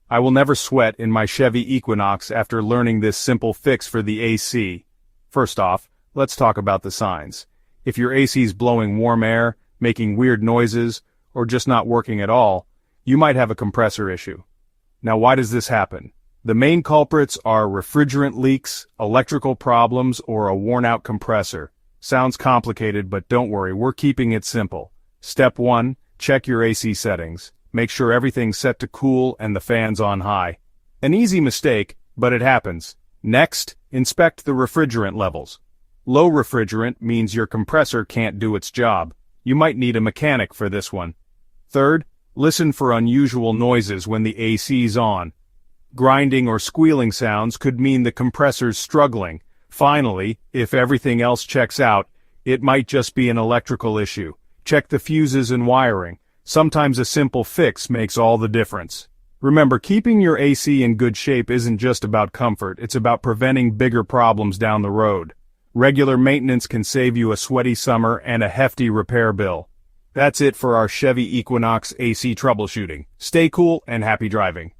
I will never sweat in my Chevy Equinox after learning this simple fix for the AC. First off, let's talk about the signs. If your AC's blowing warm air, making weird noises, or just not working at all, you might have a compressor issue. Now, why does this happen? The main culprits are refrigerant leaks, electrical problems, or a worn-out compressor. Sounds complicated, but don't worry, we're keeping it simple. Step 1, check your AC settings. Make sure everything's set to cool and the fan's on high. An easy mistake, but it happens. Next, inspect the refrigerant levels. Low refrigerant means your compressor can't do its job. You might need a mechanic for this one. Third, listen for unusual noises when the AC's on. Grinding or squealing sounds could mean the compressor's struggling. Finally, if everything else checks out, it might just be an electrical issue. Check the fuses and wiring. Sometimes a simple fix makes all the difference. Remember, keeping your AC in good shape isn't just about comfort, it's about preventing bigger problems down the road. Regular maintenance can save you a sweaty summer and a hefty repair bill. That's it for our Chevy Equinox AC troubleshooting. Stay cool and happy driving.